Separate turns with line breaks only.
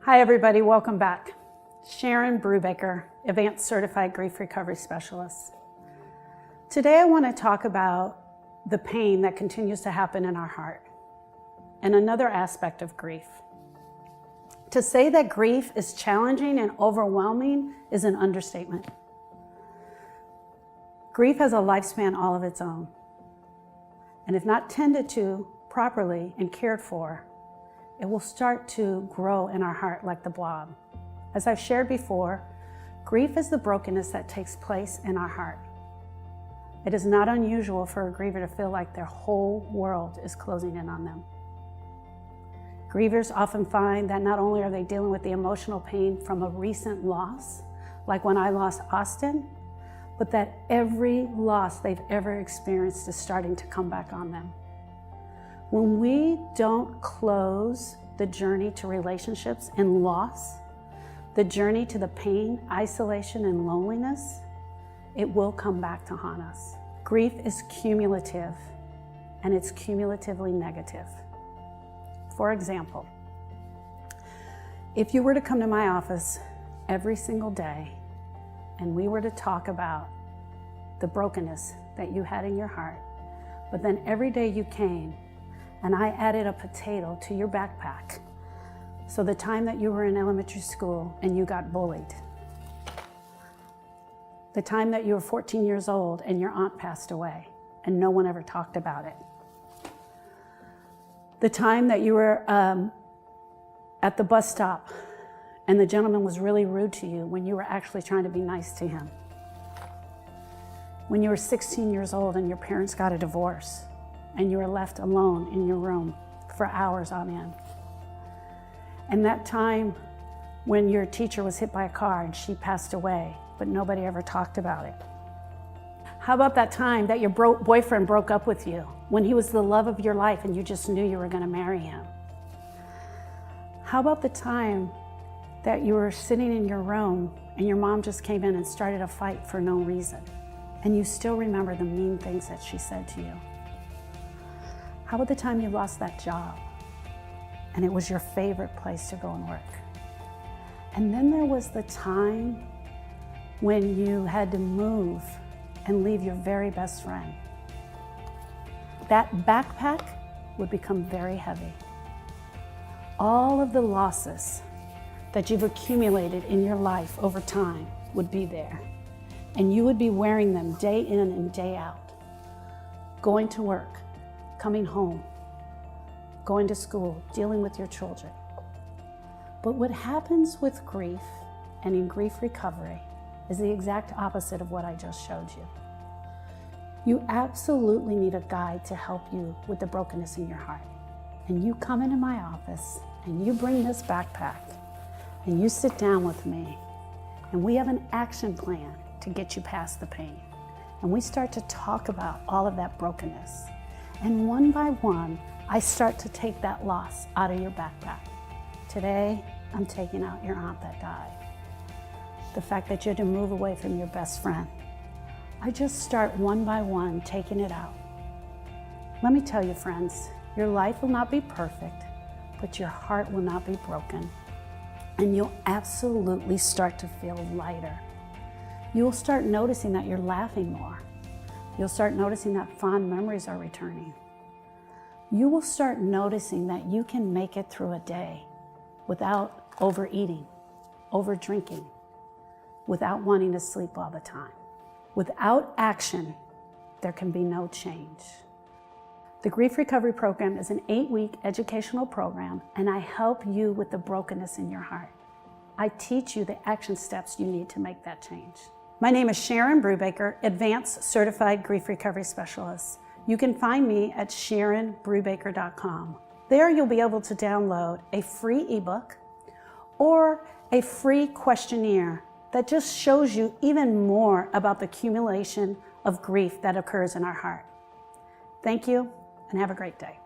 Hi everybody, welcome back. Sharon Brubaker, Advanced Certified Grief Recovery Specialist. Today I want to talk about the pain that continues to happen in our heart and another aspect of grief. To say that grief is challenging and overwhelming is an understatement. Grief has a lifespan all of its own, and if not tended to properly and cared for, it will start to grow in our heart like the blob. As I've shared before, grief is the brokenness that takes place in our heart. It is not unusual for a griever to feel like their whole world is closing in on them. Grievers often find that not only are they dealing with the emotional pain from a recent loss, like when I lost Austin, but that every loss they've ever experienced is starting to come back on them. When we don't close the journey to relationships and loss, the journey to the pain, isolation, and loneliness, it will come back to haunt us. Grief is cumulative, and it's cumulatively negative. For example, if you were to come to my office every single day and we were to talk about the brokenness that you had in your heart, but then every day you came and I added a potato to your backpack. So the time that you were in elementary school and you got bullied, the time that you were 14 years old and your aunt passed away and no one ever talked about it, the time that you were at the bus stop and the gentleman was really rude to you when you were actually trying to be nice to him, when you were 16 years old and your parents got a divorce and you were left alone in your room for hours on end. And that time when your teacher was hit by a car and she passed away, but nobody ever talked about it. How about that time that your boyfriend broke up with you when he was the love of your life and you just knew you were going to marry him? How about the time that you were sitting in your room and your mom just came in and started a fight for no reason, and you still remember the mean things that she said to you? How about the time you lost that job and it was your favorite place to go and work? And then there was the time when you had to move and leave your very best friend. That backpack would become very heavy. All of the losses that you've accumulated in your life over time would be there, and you would be wearing them day in and day out, going to work, coming home, going to school, dealing with your children. But what happens with grief and in grief recovery is the exact opposite of what I just showed you. You absolutely need a guide to help you with the brokenness in your heart. And you come into my office and you bring this backpack and you sit down with me and we have an action plan to get you past the pain. And we start to talk about all of that brokenness. And one by one, I start to take that loss out of your backpack. Today, I'm taking out your aunt that died. The fact that you had to move away from your best friend. I just start one by one taking it out. Let me tell you, friends, your life will not be perfect, but your heart will not be broken. And you'll absolutely start to feel lighter. You'll start noticing that you're laughing more. You'll start noticing that fond memories are returning. You will start noticing that you can make it through a day without overeating, over drinking, without wanting to sleep all the time. Without action, there can be no change. The Grief Recovery Program is an 8-week educational program, and I help you with the brokenness in your heart. I teach you the action steps you need to make that change. My name is Sharon Brubaker, Advanced Certified Grief Recovery Specialist. You can find me at SharonBrubaker.com. There you'll be able to download a free ebook or a free questionnaire that just shows you even more about the accumulation of grief that occurs in our heart. Thank you and have a great day.